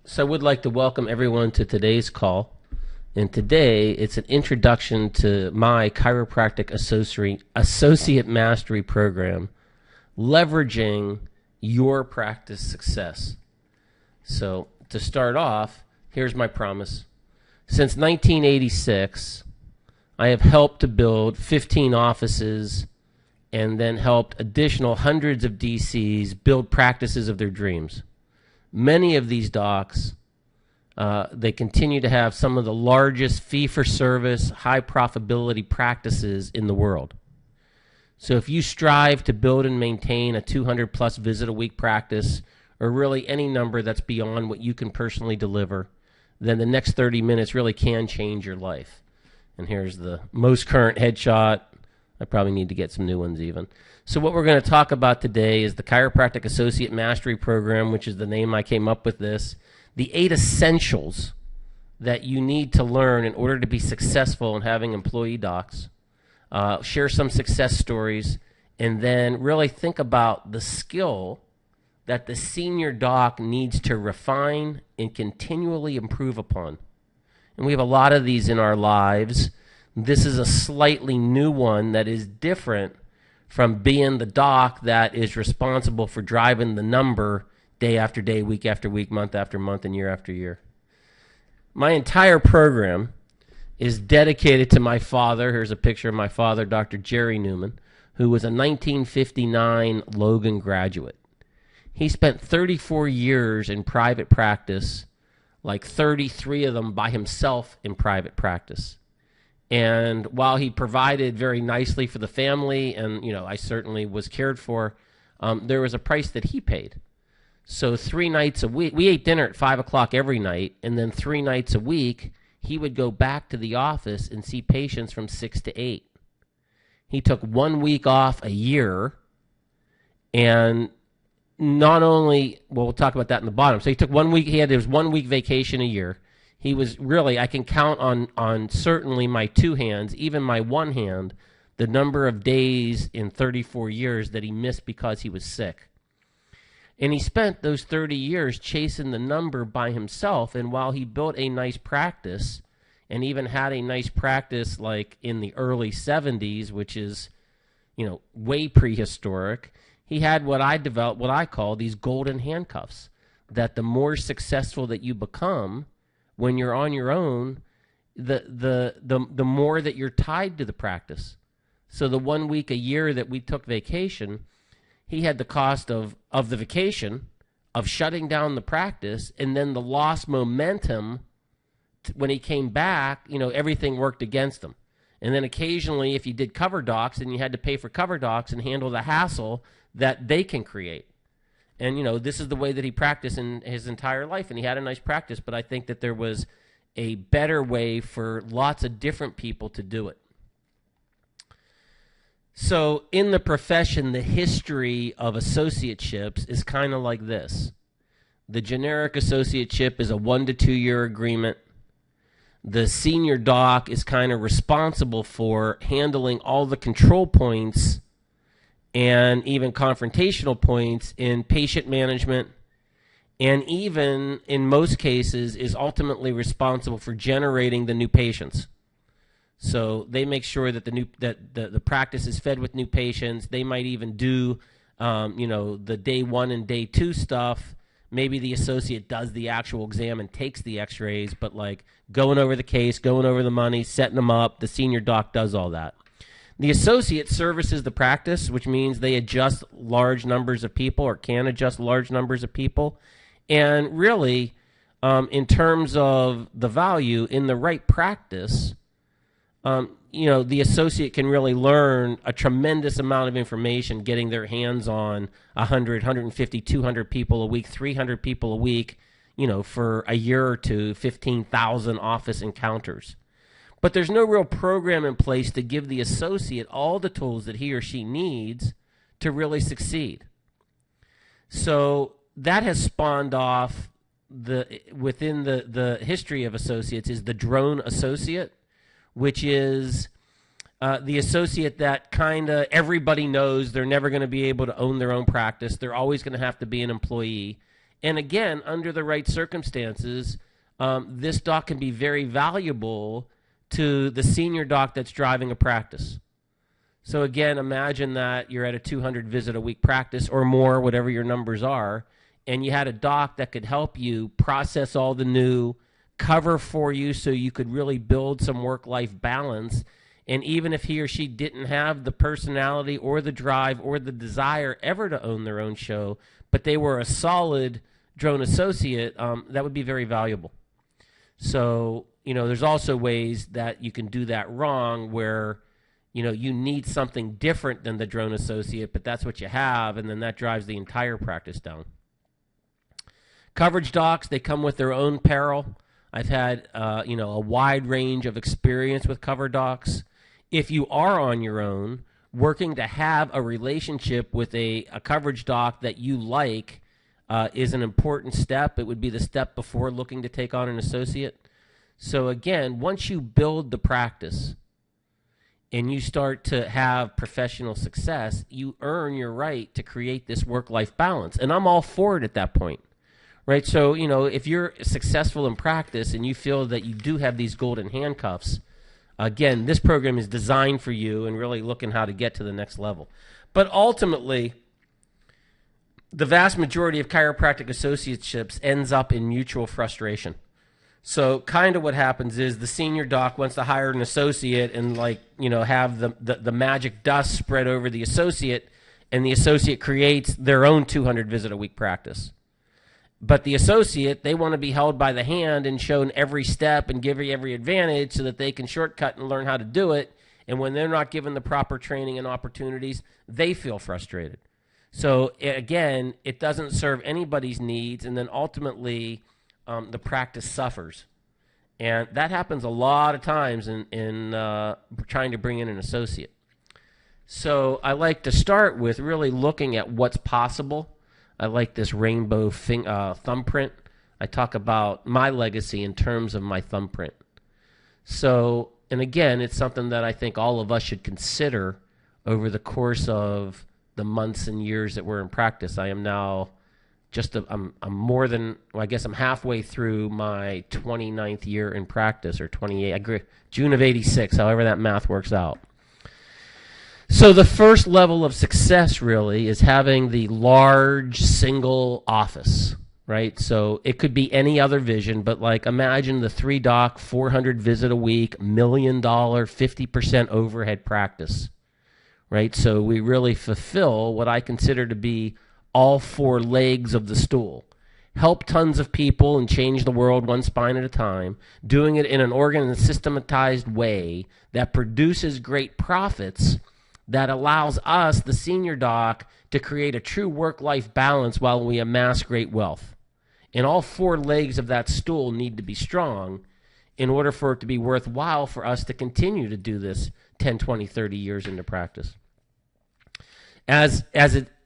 So I would like to welcome everyone to today's call. And today it's an introduction to my Chiropractic Associate Mastery Program, leveraging your practice success. So to start off, here's my promise. Since 1986, I have helped to build 15 offices and then helped additional hundreds of DCs build practices of their dreams. Many of these docs, they continue to have some of the largest fee-for-service, high-profitability practices in the world. So if you strive to build and maintain a 200-plus visit-a-week practice, or really any number that's beyond what you can personally deliver, then the next 30 minutes really can change your life. And here's the most current headshot. I probably need to get some new ones even. So what we're going to talk about today is the Chiropractic Associate Mastery Program, which is the name I came up with this. The 8 essentials that you need to learn in order to be successful in having employee docs. Share some success stories, and then really think about the skill that the senior doc needs to refine and continually improve upon. And we have a lot of these in our lives. This is a slightly new one that is different from being the doc that is responsible for driving the number day after day, week after week, month after month, and year after year. My entire program is dedicated to my father. Here's a picture of my father, Dr. Jerry Newman, who was a 1959 Logan graduate. He spent 34 years in private practice, like 33 of them by himself in private practice. And while he provided very nicely for the family, and I certainly was cared for, there was a price that he paid. So 3 nights a week, we ate dinner at 5 o'clock every night, and then 3 nights a week, he would go back to the office and see patients from 6 to 8. He took 1 week off a year, and not only, well, we'll talk about that in the bottom. So he took 1 week, there was 1 week vacation a year. He was really, I can count on certainly my 2 hands, even my 1 hand, the number of days in 34 years that he missed because he was sick. And he spent those 30 years chasing the number by himself, and while he built a nice practice, and even had a nice practice like in the early 70s, which is, way prehistoric, he had what I call these golden handcuffs, that the more successful that you become when you're on your own, the more that you're tied to the practice. So the 1 week a year that we took vacation, he had the cost of the vacation, of shutting down the practice, and then the lost momentum when he came back, everything worked against him. And then occasionally if you did cover docs, and you had to pay for cover docs and handle the hassle that they can create. And, this is the way that he practiced in his entire life, and he had a nice practice, but I think that there was a better way for lots of different people to do it. So in the profession, the history of associateships is kind of like this. The generic associateship is a 1 to 2 year agreement. The senior doc is kind of responsible for handling all the control points and even confrontational points in patient management, and even in most cases is ultimately responsible for generating the new patients. So they make sure that the practice is fed with new patients. They might even do the day 1 and day 2 stuff. Maybe the associate does the actual exam and takes the x-rays, but like going over the case, going over the money, setting them up, the senior doc does all that. The associate services the practice, which means they adjust large numbers of people, or can adjust large numbers of people. And really, in terms of the value, in the right practice, the associate can really learn a tremendous amount of information, getting their hands on 100, 150, 200 people a week, 300 people a week, for a year or two, 15,000 office encounters. But there's no real program in place to give the associate all the tools that he or she needs to really succeed. So that has spawned off within the history of associates is the drone associate, which is the associate that kind of everybody knows they're never going to be able to own their own practice. They're always going to have to be an employee. And again, under the right circumstances, this doc can be very valuable to the senior doc that's driving a practice. So again, imagine that you're at a 200 visit a week practice or more, whatever your numbers are, and you had a doc that could help you process all the new, cover for you so you could really build some work-life balance. And even if he or she didn't have the personality or the drive or the desire ever to own their own show, but they were a solid drone associate, that would be very valuable. So, there's also ways that you can do that wrong where, you need something different than the drone associate, but that's what you have, and then that drives the entire practice down. Coverage docs, they come with their own peril. I've had, a wide range of experience with cover docs. If you are on your own, working to have a relationship with a coverage doc that you like is an important step. It would be the step before looking to take on an associate. So again, once you build the practice and you start to have professional success, you earn your right to create this work-life balance. And I'm all for it at that point, right? So, if you're successful in practice and you feel that you do have these golden handcuffs, again, this program is designed for you and really looking how to get to the next level. But ultimately, the vast majority of chiropractic associateships ends up in mutual frustration. So kind of what happens is the senior doc wants to hire an associate and have the magic dust spread over the associate, and the associate creates their own 200 visit a week practice. But the associate, they want to be held by the hand and shown every step and give every advantage so that they can shortcut and learn how to do it. And when they're not given the proper training and opportunities, they feel frustrated. So again, it doesn't serve anybody's needs, and then ultimately the practice suffers. And that happens a lot of times in trying to bring in an associate. So I like to start with really looking at what's possible. I like this rainbow thumbprint. I talk about my legacy in terms of my thumbprint. So, and again, it's something that I think all of us should consider over the course of the months and years that we're in practice. I am now I'm halfway through my 29th year in practice, or 28, June of 86, however that math works out. So the first level of success really is having the large single office, right? So it could be any other vision, but imagine the 3-doc, 400 visit a week, $1 million, 50% overhead practice, right? So we really fulfill what I consider to be all 4 legs of the stool. Help tons of people and change the world one spine at a time, doing it in an organized and systematized way that produces great profits that allows us, the senior doc, to create a true work-life balance while we amass great wealth. And all 4 legs of that stool need to be strong in order for it to be worthwhile for us to continue to do this 10, 20, 30 years into practice.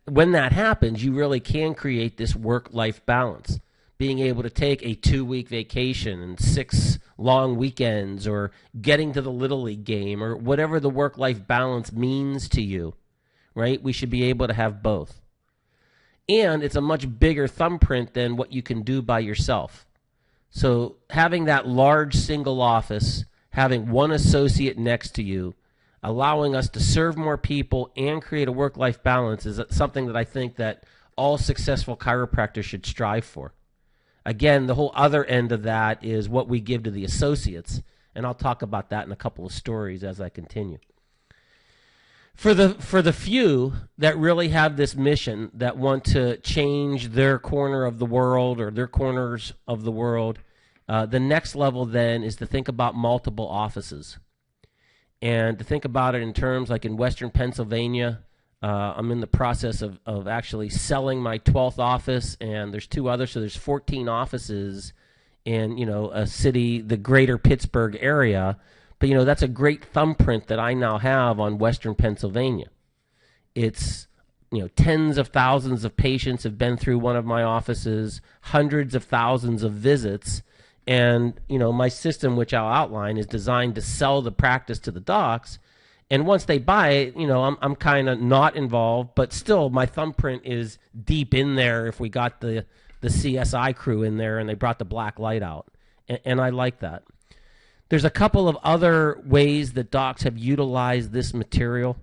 When that happens, you really can create this work-life balance. Being able to take a 2-week vacation and 6 long weekends, or getting to the Little League game, or whatever the work-life balance means to you, right? We should be able to have both. And it's a much bigger thumbprint than what you can do by yourself. So having that large single office, having one associate next to you, allowing us to serve more people and create a work-life balance is something that I think that all successful chiropractors should strive for. Again, the whole other end of that is what we give to the associates, and I'll talk about that in a couple of stories as I continue. For the few that really have this mission, that want to change their corner of the world or their corners of the world, the next level then is to think about multiple offices. And to think about it in terms like in Western Pennsylvania, I'm in the process of actually selling my 12th office, and there's 2 others, so there's 14 offices in, a city, the greater Pittsburgh area. But, that's a great thumbprint that I now have on Western Pennsylvania. It's, tens of thousands of patients have been through one of my offices, hundreds of thousands of visits. And, my system, which I'll outline, is designed to sell the practice to the docs. And once they buy it, I'm kind of not involved, but still my thumbprint is deep in there if we got the the CSI crew in there and they brought the black light out. And I like that. There's a couple of other ways that docs have utilized this material.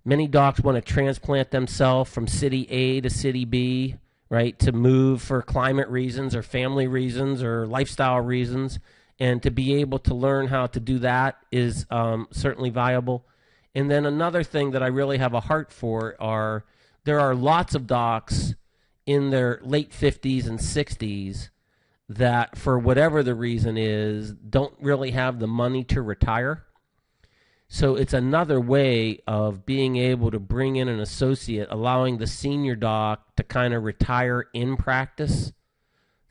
Many docs want to transplant themselves from city A to city B, right, to move for climate reasons or family reasons or lifestyle reasons. And to be able to learn how to do that is certainly viable. And then another thing that I really have a heart for are there are lots of docs in their late 50s and 60s that, for whatever the reason is, don't really have the money to retire. So it's another way of being able to bring in an associate, allowing the senior doc to kind of retire in practice.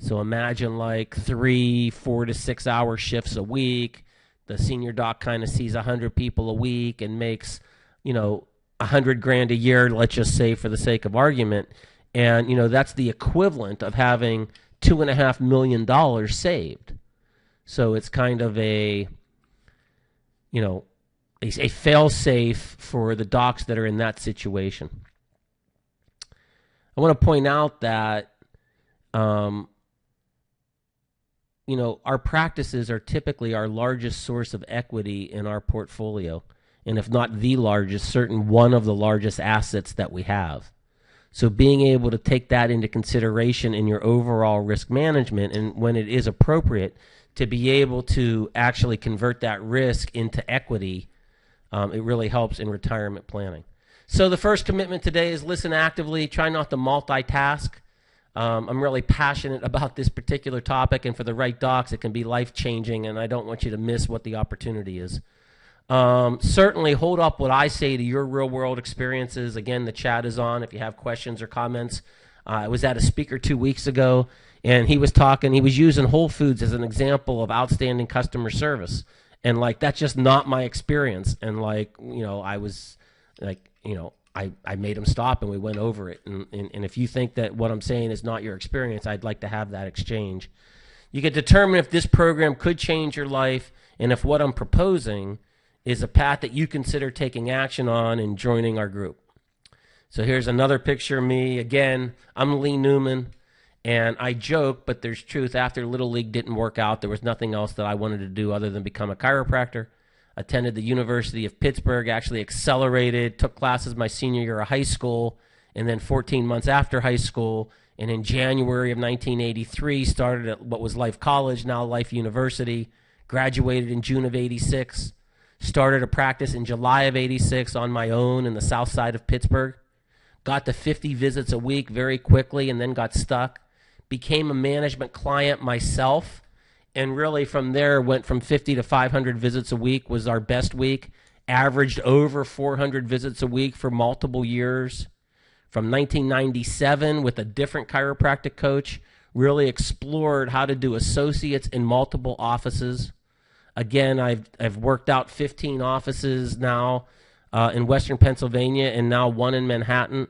So imagine like 3, 4 to 6 hour shifts a week. The senior doc kind of sees 100 people a week and makes, $100,000 a year, let's just say for the sake of argument. And, that's the equivalent of having $2.5 million saved. So it's kind of a fail-safe for the docs that are in that situation. I want to point out that, our practices are typically our largest source of equity in our portfolio. And if not the largest, certain one of the largest assets that we have. So being able to take that into consideration in your overall risk management, and when it is appropriate, to be able to actually convert that risk into equity, it really helps in retirement planning. So the first commitment today is listen actively, try not to multitask. I'm really passionate about this particular topic, and for the right docs, it can be life-changing, and I don't want you to miss what the opportunity is. Certainly hold up what I say to your real-world experiences. Again, the chat is on if you have questions or comments. I was at a speaker 2 weeks ago, and he was using Whole Foods as an example of outstanding customer service. And, that's just not my experience. And, I made him stop, and we went over it. And if you think that what I'm saying is not your experience, I'd like to have that exchange. You can determine if this program could change your life and if what I'm proposing is a path that you consider taking action on and joining our group. So here's another picture of me. Again, I'm Lee Newman, and I joke, but there's truth. After Little League didn't work out, there was nothing else that I wanted to do other than become a chiropractor. Attended the University of Pittsburgh, actually accelerated, took classes my senior year of high school, and then 14 months after high school, and in January of 1983, started at what was Life College, now Life University, graduated in June of 86, started a practice in July of 86 on my own in the south side of Pittsburgh, got to 50 visits a week very quickly and then got stuck, became a management client myself, and really from there went from 50 to 500 visits a week was our best week, averaged over 400 visits a week for multiple years. From 1997 with a different chiropractic coach, really explored how to do associates in multiple offices. Again, I've worked out 15 offices now in Western Pennsylvania and now one in Manhattan.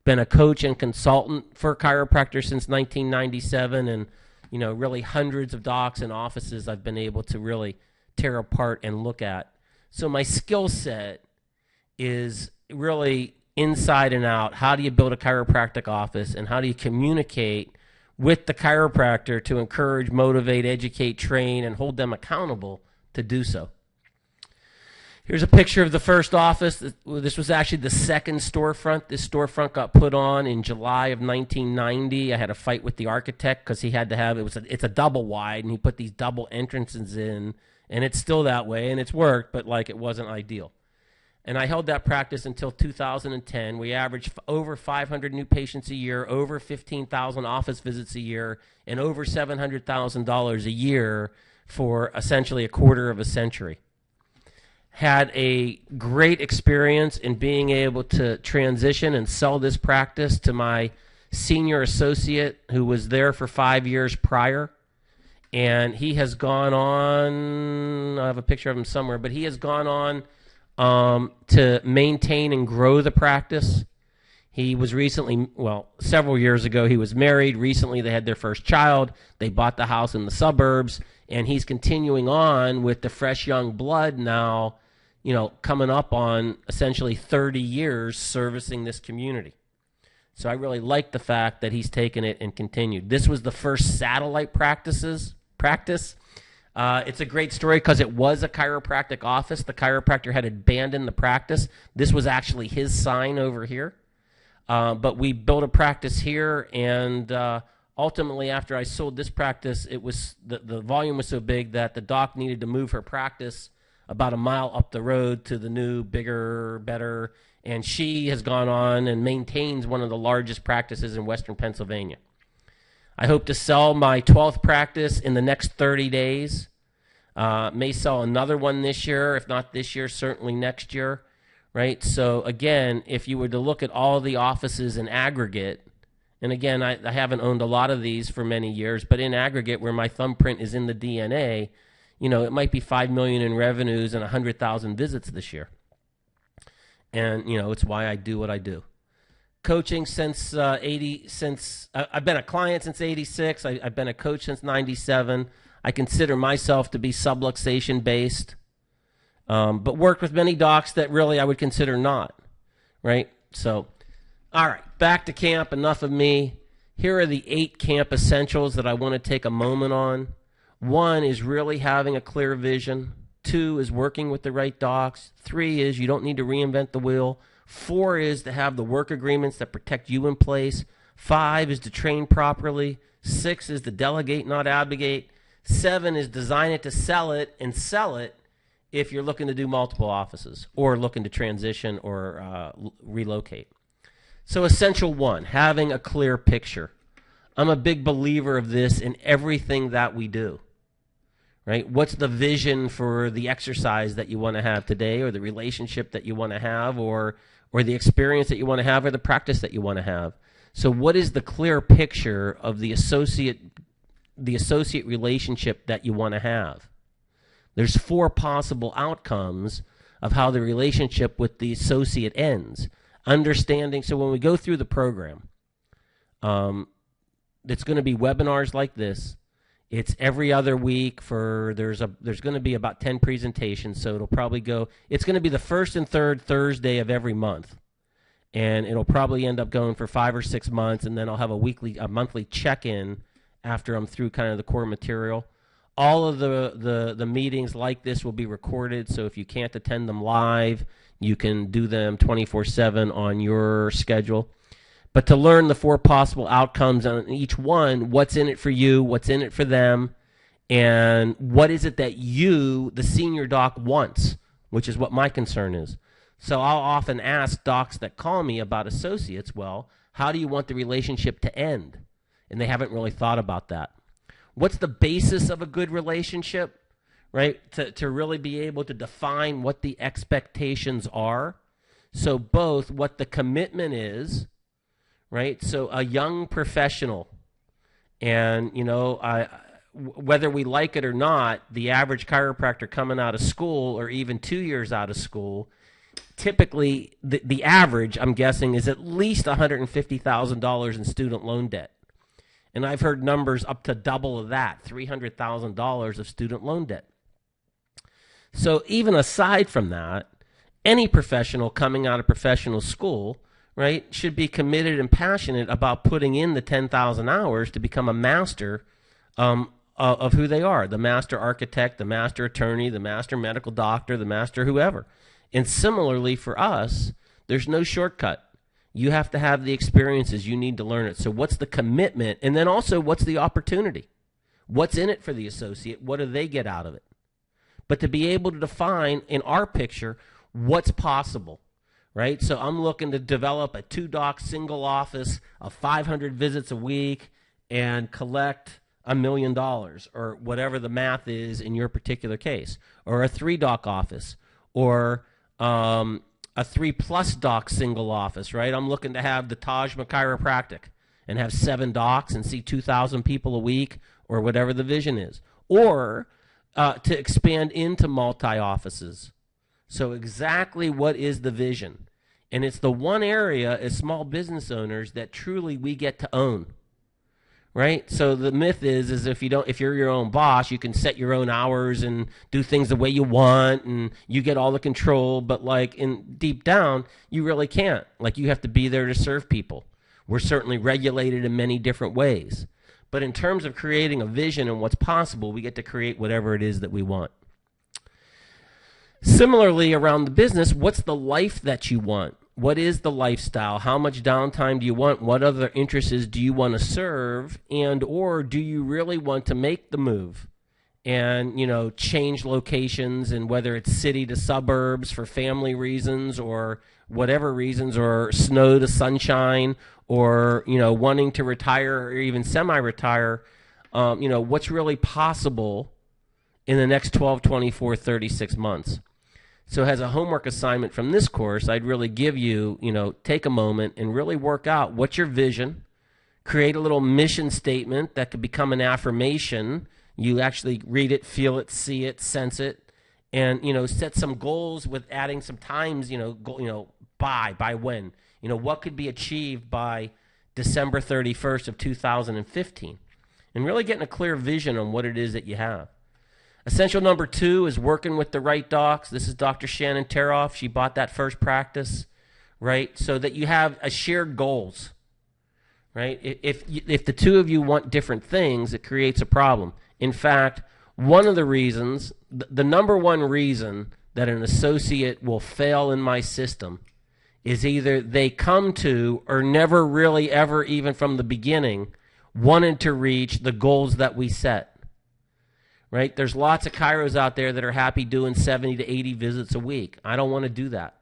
Been a coach and consultant for chiropractors since 1997, and really hundreds of docs and offices I've been able to really tear apart and look at. So my skill set is really inside and out. How do you build a chiropractic office, and how do you communicate with the chiropractor to encourage, motivate, educate, train, and hold them accountable to do so? Here's a picture of the first office. This was actually the second storefront. This storefront got put on in July of 1990. I had a fight with the architect because he had to have, it's a double wide, and he put these double entrances in, and it's still that way, and it's worked, but it wasn't ideal. And I held that practice until 2010. We averaged over 500 new patients a year, over 15,000 office visits a year, and over $700,000 a year for essentially a quarter of a century. Had a great experience in being able to transition and sell this practice to my senior associate who was there for 5 years prior. And he has gone on, I have a picture of him somewhere, but he has gone on to maintain and grow the practice. He was recently, several years ago, he was married. Recently, they had their first child. They bought the house in the suburbs, and he's continuing on with the fresh young blood now, coming up on essentially 30 years servicing this community. So I really like the fact that he's taken it and continued. This was the first satellite practice. It's a great story because it was a chiropractic office. The chiropractor had abandoned the practice. This was actually his sign over here. But we built a practice here, and ultimately, after I sold this practice, it was the volume was so big that the doc needed to move her practice about a mile up the road to the new, bigger, better, and she has gone on and maintains one of the largest practices in Western Pennsylvania. I hope to sell my 12th practice in the next 30 days. May sell another one this year. If not this year, certainly next year, right? So again, if you were to look at all the offices in aggregate, and again, I haven't owned a lot of these for many years, but in aggregate, where my thumbprint is in the DNA, it might be $5 million in revenues and 100,000 visits this year. And, it's why I do what I do. Coaching since I've been a client since 86. I've been a coach since 97. I consider myself to be subluxation based, but worked with many docs that really I would consider not, right? So, all right, back to camp. Enough of me. Here are the 8 camp essentials that I want to take a moment on. 1 is really having a clear vision. 2 is working with the right docs. 3 is you don't need to reinvent the wheel. 4 is to have the work agreements that protect you in place. 5 is to train properly. 6 is to delegate, not abdicate. 7 is design it to sell it, and sell it if you're looking to do multiple offices or looking to transition or relocate. So essential 1, having a clear picture. I'm a big believer of this in everything that we do. Right? What's the vision for the exercise that you want to have today, or the relationship that you want to have, or the experience that you want to have, or the practice that you want to have? So what is the clear picture of the associate relationship that you want to have? There's 4 possible outcomes of how the relationship with the associate ends. Understanding, so when we go through the program, it's going to be webinars like this. It's every other week there's going to be about 10 presentations, so it's going to be the first and third Thursday of every month. And it'll probably end up going for 5 or 6 months, and then I'll have a monthly check-in after I'm through kind of the core material. All of the meetings like this will be recorded, so if you can't attend them live, you can do them 24/7 on your schedule. But to learn the 4 possible outcomes on each one, what's in it for you, what's in it for them, and what is it that you, the senior doc, wants, which is what my concern is. So I'll often ask docs that call me about associates, well, how do you want the relationship to end? And they haven't really thought about that. What's the basis of a good relationship, right? To really be able to define what the expectations are. So both what the commitment is, right? So a young professional, and, whether we like it or not, the average chiropractor coming out of school, or even 2 years out of school, typically the average, I'm guessing, is at least $150,000 in student loan debt. And I've heard numbers up to double of that, $300,000 of student loan debt. So even aside from that, any professional coming out of professional school, right, should be committed and passionate about putting in the 10,000 hours to become a master of who they are, the master architect, the master attorney, the master medical doctor, the master whoever. And similarly for us, there's no shortcut. You have to have the experiences. You need to learn it. So what's the commitment? And then also, what's the opportunity? What's in it for the associate? What do they get out of it? But to be able to define in our picture what's possible. Right? So I'm looking to develop a 2-doc single office of 500 visits a week and collect $1 million, or whatever the math is in your particular case, or a 3-doc office, or a 3+ doc single office, right? I'm looking to have the Taj Chiropractic and have 7 docs and see 2,000 people a week, or whatever the vision is. Or to expand into multi-offices. So exactly what is the vision? And it's the one area as small business owners that truly we get to own, right? So the myth is if you're your own boss, you can set your own hours and do things the way you want, and you get all the control. But like in deep down, you really can't. Like you have to be there to serve people. We're certainly regulated in many different ways. But in terms of creating a vision and what's possible, we get to create whatever it is that we want. Similarly, around the business, what's the life that you want? What is the lifestyle? How much downtime do you want? What other interests do you want to serve? And or do you really want to make the move and, change locations, and whether it's city to suburbs for family reasons or whatever reasons, or snow to sunshine, or, wanting to retire or even semi-retire, what's really possible in the next 12, 24, 36 months. So as a homework assignment from this course, I'd really give you, take a moment and really work out what's your vision, create a little mission statement that could become an affirmation. You actually read it, feel it, see it, sense it, and, set some goals with adding some times, by when, what could be achieved by December 31st of 2015, and really getting a clear vision on what it is that you have. Essential number 2 is working with the right docs. This is Dr. Shannon Teroff. She bought that first practice, right? So that you have a shared goals, right? If the two of you want different things, it creates a problem. In fact, one of the reasons, the number one reason that an associate will fail in my system is either they come to, or never really ever, even from the beginning, wanted to reach the goals that we set. Right? There's lots of chiros out there that are happy doing 70 to 80 visits a week. I don't want to do that.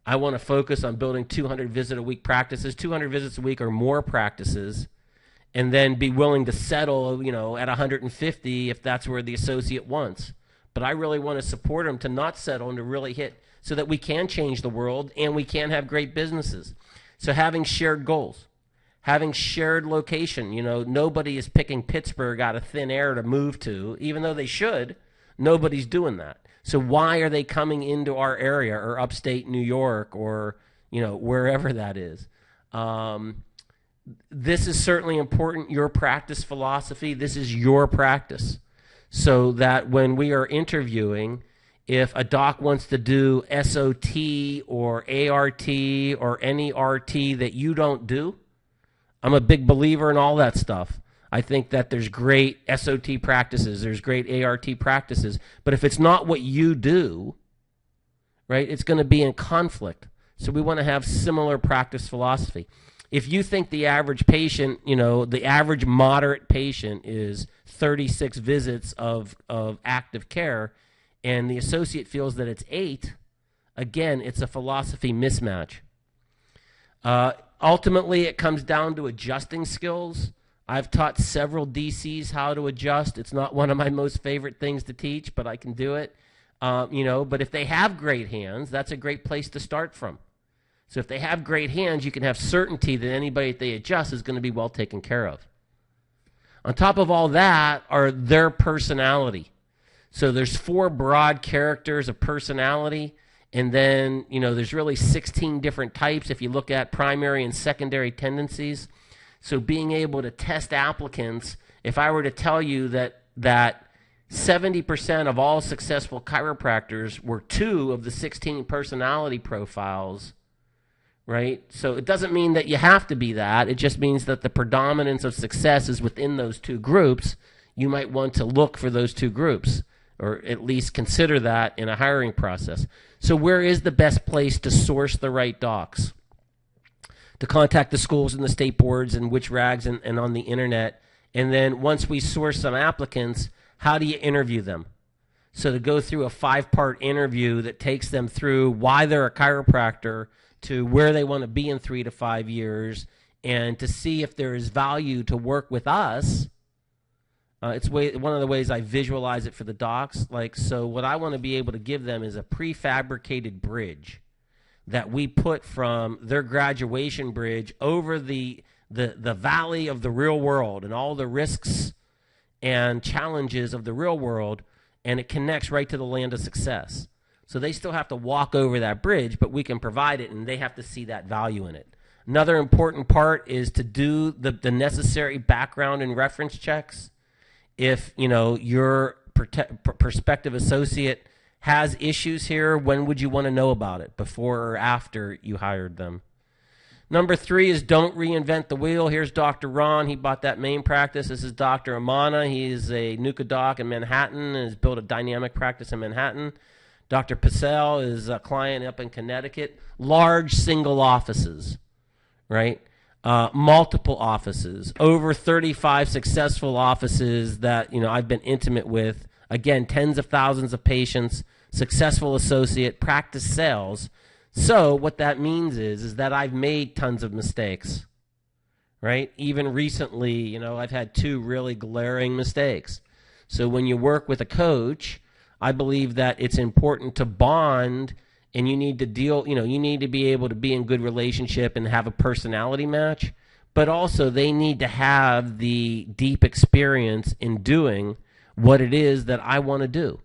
I want to focus on building 200 visit a week practices, 200 visits a week or more practices, and then be willing to settle, at 150 if that's where the associate wants. But I really want to support them to not settle and to really hit, so that we can change the world and we can have great businesses. So having shared goals. Having shared location, nobody is picking Pittsburgh out of thin air to move to, even though they should. Nobody's doing that. So why are they coming into our area, or upstate New York, or, wherever that is? This is certainly important, your practice philosophy. This is your practice. So that when we are interviewing, if a doc wants to do SOT or ART or any RT that you don't do, I'm a big believer in all that stuff. I think that there's great SOT practices, there's great ART practices, but if it's not what you do, right, it's going to be in conflict. So we want to have similar practice philosophy. If you think the average patient, the average moderate patient is 36 visits of active care, and the associate feels that it's 8, again, it's a philosophy mismatch. Ultimately, it comes down to adjusting skills. I've taught several DCs how to adjust. It's not one of my most favorite things to teach, but I can do it. But if they have great hands, that's a great place to start from. So if they have great hands, you can have certainty that anybody that they adjust is going to be well taken care of. On top of all that are their personality. So there's 4 broad characters of personality. And then, there's really 16 different types if you look at primary and secondary tendencies. So being able to test applicants, if I were to tell you that 70% of all successful chiropractors were 2 of the 16 personality profiles, right? So it doesn't mean that you have to be that. It just means that the predominance of success is within those 2 groups. You might want to look for those 2 groups, or at least consider that in a hiring process. So where is the best place to source the right docs? To contact the schools and the state boards and which rags and on the internet. And then once we source some applicants, how do you interview them? So to go through a 5-part interview that takes them through why they're a chiropractor, to where they want to be in 3 to 5 years, and to see if there is value to work with us. It's one of the ways I visualize it for the docs. So what I want to be able to give them is a prefabricated bridge that we put from their graduation bridge over the valley of the real world and all the risks and challenges of the real world, and it connects right to the land of success. So they still have to walk over that bridge, but we can provide it, and they have to see that value in it. Another important part is to do the necessary background and reference checks. If, your prospective associate has issues here, when would you want to know about it? Before or after you hired them? Number 3 is don't reinvent the wheel. Here's Dr. Ron. He bought that main practice. This is Dr. Amana. He's a Nuka doc in Manhattan and has built a dynamic practice in Manhattan. Dr. Pacell is a client up in Connecticut. Large single offices, right? Multiple offices. Over 35 successful offices that, I've been intimate with. Again, tens of thousands of patients, successful associate, practice sales. So what that means is that I've made tons of mistakes, right? Even recently, I've had 2 really glaring mistakes. So when you work with a coach, I believe that it's important to bond, and you need to you need to be able to be in good relationship and have a personality match, but also they need to have the deep experience in doing what it is that I want to do.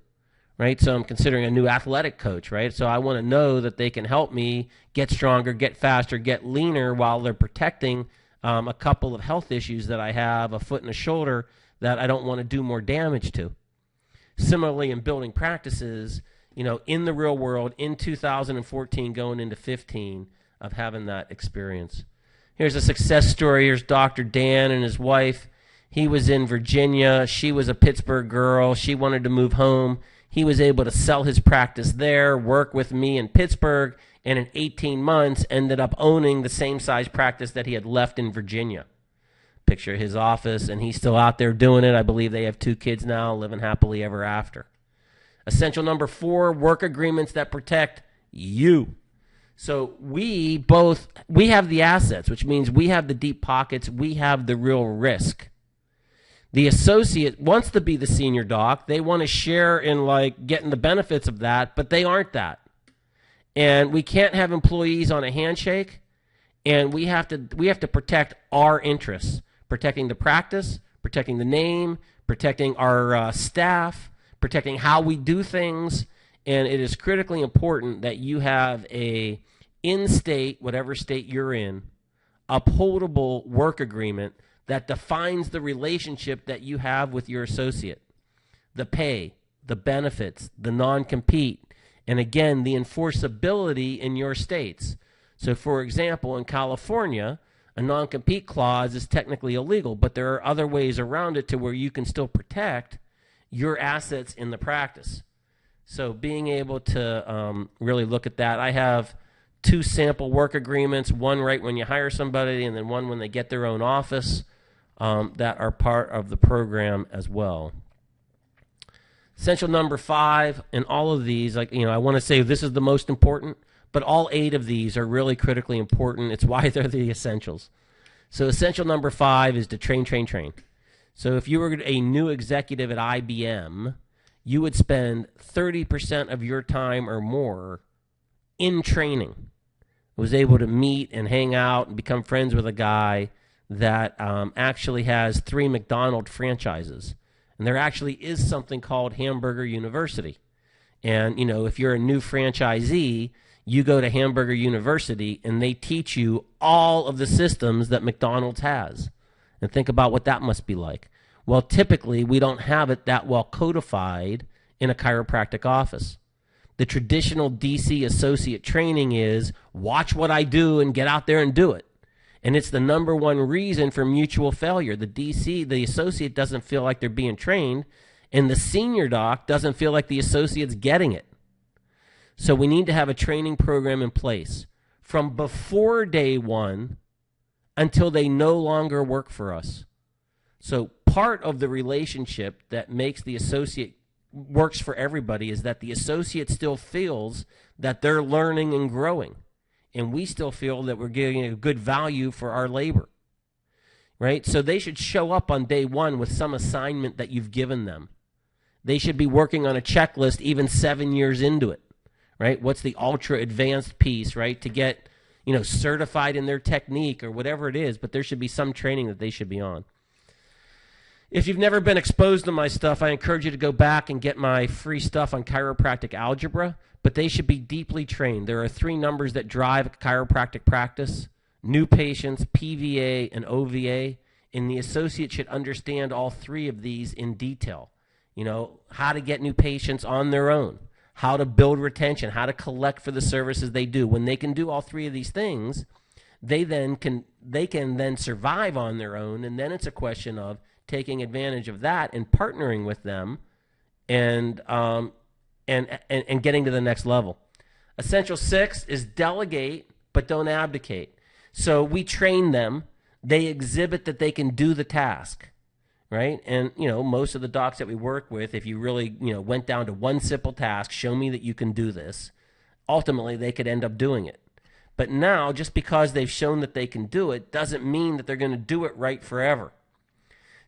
Right, so I'm considering a new athletic coach, right? So I want to know that they can help me get stronger, get faster, get leaner while they're protecting a couple of health issues that I have, a foot and a shoulder, that I don't want to do more damage to. Similarly, in building practices, in the real world, in 2014 going into 15, of having that experience. Here's a success story. Here's Dr. Dan and his wife. He was in Virginia. She was a Pittsburgh girl. She wanted to move home. He was able to sell his practice there, work with me in Pittsburgh, and in 18 months ended up owning the same size practice that he had left in Virginia. Picture his office, and he's still out there doing it. I believe they have 2 kids now, living happily ever after. Essential number 4, work agreements that protect you. So we have the assets, which means we have the deep pockets, we have the real risk. The associate wants to be the senior doc. They want to share in getting the benefits of that, but they aren't that. And we can't have employees on a handshake, and we have to protect our interests, protecting the practice, protecting the name, protecting our staff, protecting how we do things. And it is critically important that you have a in-state, whatever state you're in, upholdable work agreement that defines the relationship that you have with your associate, the pay, the benefits, the non-compete, and again, the enforceability in your states. So for example, in California, a non-compete clause is technically illegal, but there are other ways around it to where you can still protect your assets in the practice. So being able to really look at that. I have 2 sample work agreements, one right when you hire somebody and then one when they get their own office. That are part of the program as well. Essential number 5, and all of these, I want to say this is the most important, but all 8 of these are really critically important. It's why they're the essentials. So essential number 5 is to train. So if you were a new executive at IBM, you would spend 30% of your time or more in training. I was able to meet and hang out and become friends with a guy that actually has 3 McDonald's franchises. And there actually is something called Hamburger University. And, if you're a new franchisee, you go to Hamburger University and they teach you all of the systems that McDonald's has. And think about what that must be like. Well, typically, we don't have it that well codified in a chiropractic office. The traditional DC associate training is watch what I do and get out there and do it. And it's the number one reason for mutual failure. The associate doesn't feel like they're being trained, and the senior doc doesn't feel like the associate's getting it. So we need to have a training program in place from before day 1 until they no longer work for us. So part of the relationship that makes the associate works for everybody is that the associate still feels that they're learning and growing. And we still feel that we're getting a good value for our labor, right? So they should show up on day 1 with some assignment that you've given them. They should be working on a checklist even 7 years into it, right? What's the ultra advanced piece, right? To get, certified in their technique or whatever it is, but there should be some training that they should be on. If you've never been exposed to my stuff, I encourage you to go back and get my free stuff on chiropractic algebra, but they should be deeply trained. There are 3 numbers that drive chiropractic practice: new patients, PVA, and OVA, and the associate should understand all 3 of these in detail. How to get new patients on their own, how to build retention, how to collect for the services they do. When they can do all 3 of these things, they can then survive on their own, and then it's a question of taking advantage of that and partnering with them and getting to the next level. Essential 6 is delegate, but don't abdicate. So we train them. They exhibit that they can do the task, right? And, most of the docs that we work with, if you really, went down to one simple task, show me that you can do this, ultimately they could end up doing it. But now, just because they've shown that they can do it doesn't mean that they're going to do it right forever.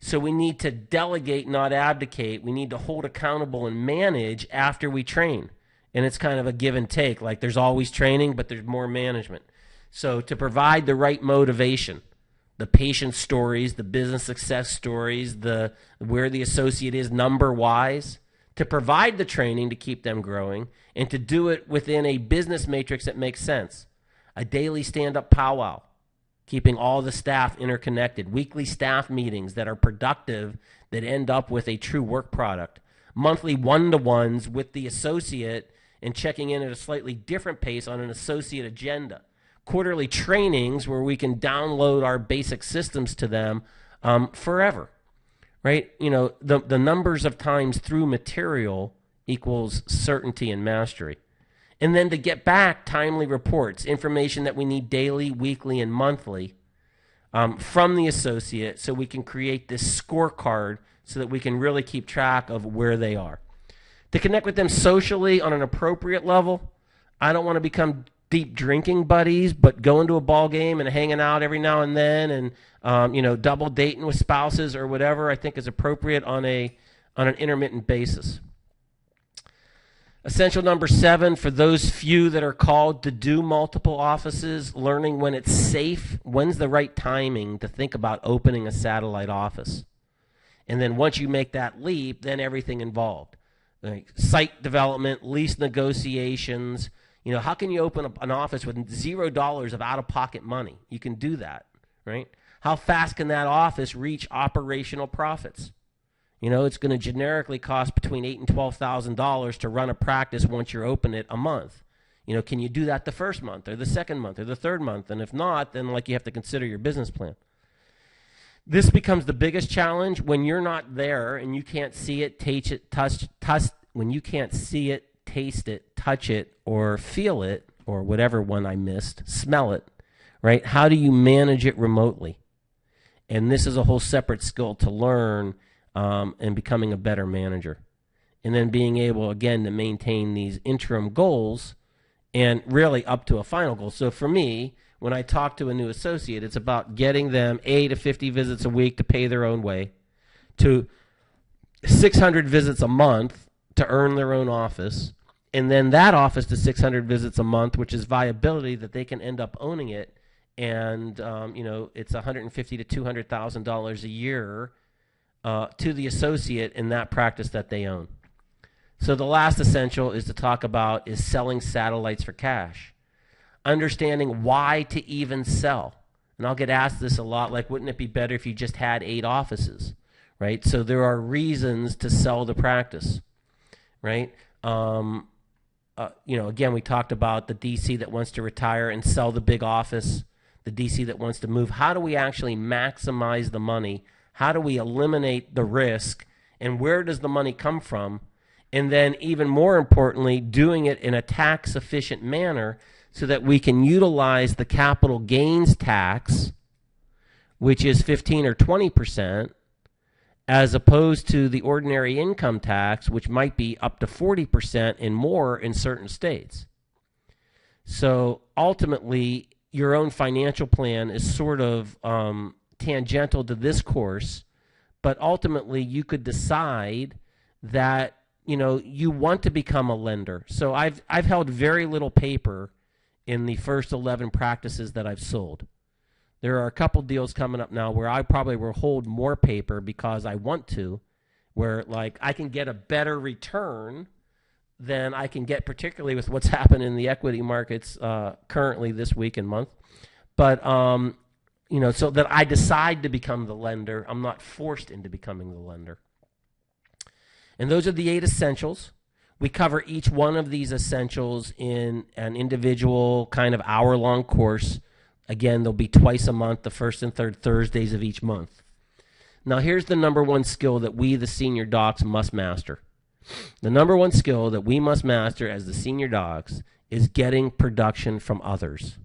So we need to delegate, not abdicate. We need to hold accountable and manage after we train. And it's kind of a give and take. Like there's always training, but there's more management. So to provide the right motivation, the patient stories, the business success stories, where the associate is number-wise, to provide the training to keep them growing, and to do it within a business matrix that makes sense. A daily stand-up powwow, keeping all the staff interconnected, weekly staff meetings that are productive, that end up with a true work product, monthly one-to-ones with the associate and checking in at a slightly different pace on an associate agenda, quarterly trainings where we can download our basic systems to them forever, right? The numbers of times through material equals certainty and mastery. And then to get back timely reports, information that we need daily, weekly, and monthly from the associate so we can create this scorecard so that we can really keep track of where they are. To connect with them socially on an appropriate level, I don't want to become deep drinking buddies, but going to a ball game and hanging out every now and then and, double dating with spouses or whatever I think is appropriate on an intermittent basis. Essential number 7, for those few that are called to do multiple offices, learning when it's safe, when's the right timing to think about opening a satellite office. And then once you make that leap, then everything involved. Like site development, lease negotiations. How can you open up an office with $0 of out-of-pocket money? You can do that, right? How fast can that office reach operational profits? It's going to generically cost between $8,000 and $12,000 to run a practice once you're open it a month. Can you do that the first month or the second month or the third month? And if not, then you have to consider your business plan. This becomes the biggest challenge when you're not there and you can't see it, taste it, when you can't see it, taste it, touch it, or feel it, or whatever one I missed, smell it, right? How do you manage it remotely? And this is a whole separate skill to learn and becoming a better manager. And then being able, again, to maintain these interim goals and really up to a final goal. So for me, when I talk to a new associate, it's about getting them to 50 visits a week to pay their own way, to 600 visits a month to earn their own office, and then that office to 600 visits a month, which is viability that they can end up owning it, and it's $150,000 to $200,000 a year to the associate in that practice that they own. So the last essential is to talk about is selling satellites for cash. Understanding why to even sell. And I'll get asked this a lot, like, wouldn't it be better if you just had 8 offices, right? So there are reasons to sell the practice, right? Again, we talked about the DC that wants to retire and sell the big office, the DC that wants to move. How do we actually maximize the money? How do we eliminate the risk? And where does the money come from? And then even more importantly, doing it in a tax-efficient manner so that we can utilize the capital gains tax, which is 15 or 20%, as opposed to the ordinary income tax, which might be up to 40% and more in certain states. So ultimately, your own financial plan is sort of tangential to this course, but ultimately you could decide that you want to become a lender. So I've held very little paper in the first 11 practices that I've sold. There are a couple deals coming up now where I probably will hold more paper because I want to, where I can get a better return than I can get, particularly with what's happened in the equity markets currently this week and month. But so that I decide to become the lender, I'm not forced into becoming the lender. And those are the 8 essentials. We cover each one of these essentials in an individual kind of hour-long course Again, they'll be twice a month, the first and third Thursdays of each month. Now, here's the number one skill that we, the senior docs, must master. The number one skill that we must master as the senior docs is getting production from others.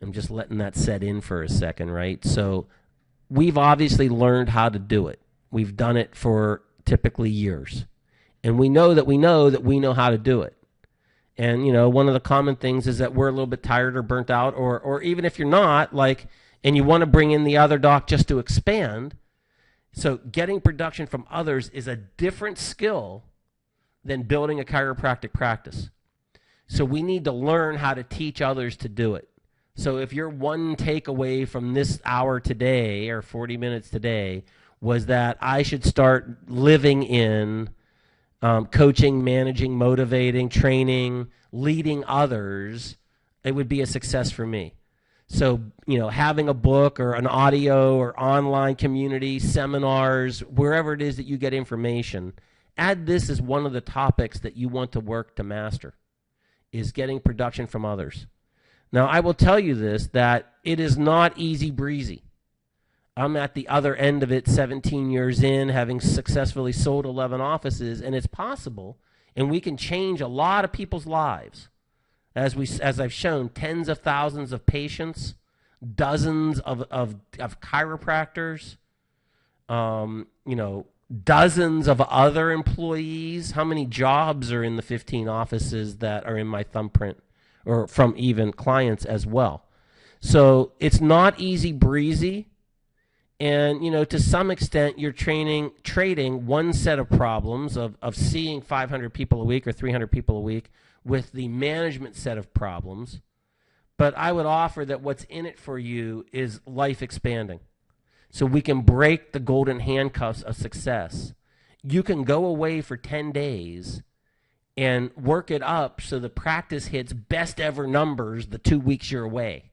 I'm just letting that set in for a second, right? So we've obviously learned how to do it. We've done it for typically years. And we know that we know how to do it. And, one of the common things is that we're a little bit tired or burnt out, or even if you're not, and you want to bring in the other doc just to expand. So getting production from others is a different skill than building a chiropractic practice. So we need to learn how to teach others to do it. So if your one takeaway from this hour today or 40 minutes today was that I should start living in coaching, managing, motivating, training, leading others, it would be a success for me. So, having a book or an audio or online community, seminars, wherever it is that you get information, add this as one of the topics that you want to work to master, is getting production from others. Now, I will tell you this, that it is not easy breezy. I'm at the other end of it 17 years in, having successfully sold 11 offices, and it's possible, and we can change a lot of people's lives. As I've shown, tens of thousands of patients, dozens of chiropractors, dozens of other employees. How many jobs are in the 15 offices that are in my thumbprint, or from even clients as well? So it's not easy breezy. And, to some extent, you're trading one set of problems of seeing 500 people a week or 300 people a week with the management set of problems. But I would offer that what's in it for you is life expanding. So we can break the golden handcuffs of success. You can go away for 10 days and work it up so the practice hits best ever numbers the 2 weeks you're away.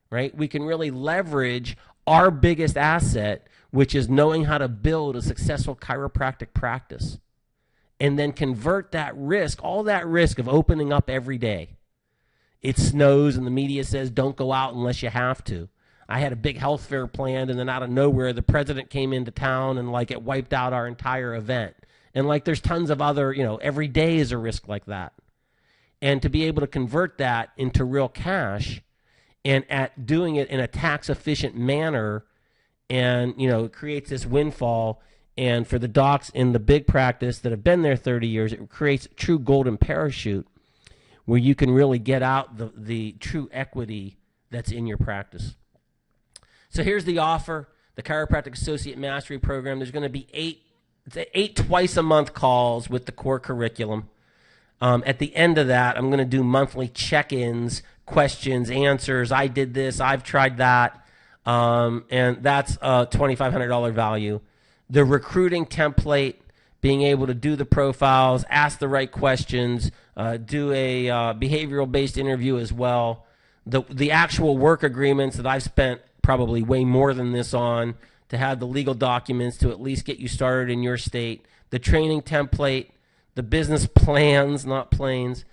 Right? We can really leverage our biggest asset, which is knowing how to build a successful chiropractic practice, and then convert that risk, all that risk of opening up every day. It snows and the media says don't go out unless you have to. I had a big health fair planned, and then out of nowhere, the president came into town and it wiped out our entire event. And there's tons of other, every day is a risk like that. And to be able to convert that into real cash, and at doing it in a tax-efficient manner, and, it creates this windfall. And for the docs in the big practice that have been there 30 years, it creates a true golden parachute where you can really get out the true equity that's in your practice. So here's the offer, the Chiropractic Associate Mastery Program. There's going to be eight twice-a-month calls with the core curriculum. At the end of that, I'm going to do monthly check-ins, questions, answers. I did this. I've tried that. And that's a $2,500 value. The recruiting template, being able to do the profiles, ask the right questions, do a behavioral-based interview as well. The actual work agreements that I've spent probably way more than this on, to have the legal documents to at least get you started in your state. The training template, the business plans, not planes,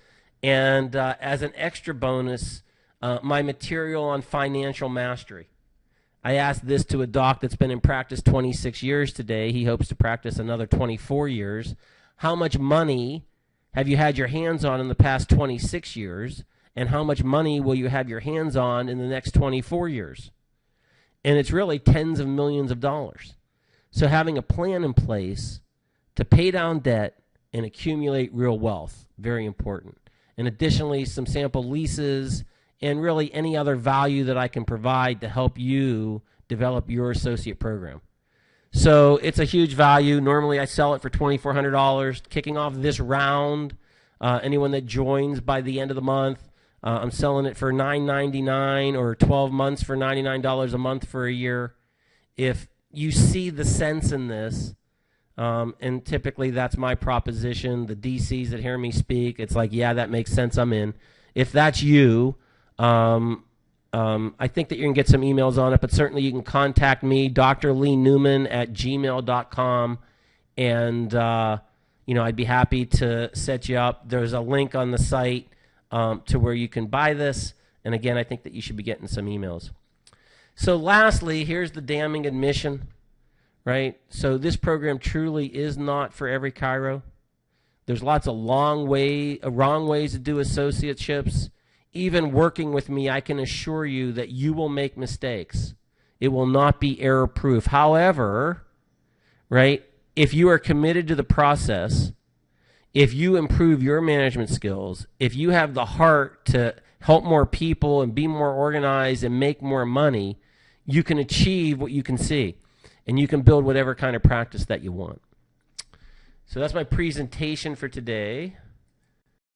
and as an extra bonus, my material on financial mastery. I asked this to a doc that's been in practice 26 years today. He hopes to practice another 24 years. How much money have you had your hands on in the past 26 years, and how much money will you have your hands on in the next 24 years? And it's really tens of millions of dollars. So having a plan in place to pay down debt and accumulate real wealth, very important. And additionally, some sample leases and really any other value that I can provide to help you develop your associate program. So it's a huge value. Normally I sell it for $2,400. Kicking off this round, anyone that joins by the end of the month, I'm selling it for $9.99 or 12 months for $99 a month for a year. If you see the sense in this, and typically that's my proposition, the DCs that hear me speak, it's yeah, that makes sense, I'm in. If that's you, I think that you can get some emails on it, but certainly you can contact me, drleenewman@gmail.com, and I'd be happy to set you up. There's a link on the site to where you can buy this. And again, I think that you should be getting some emails. So lastly, here's the damning admission, right? So this program truly is not for every chiro. There's lots of wrong ways to do associateships. Even working with me, I can assure you that you will make mistakes. It will not be error-proof. However, right, if you are committed to the process, if you improve your management skills, if you have the heart to help more people and be more organized and make more money, you can achieve what you can see, and you can build whatever kind of practice that you want. So that's my presentation for today.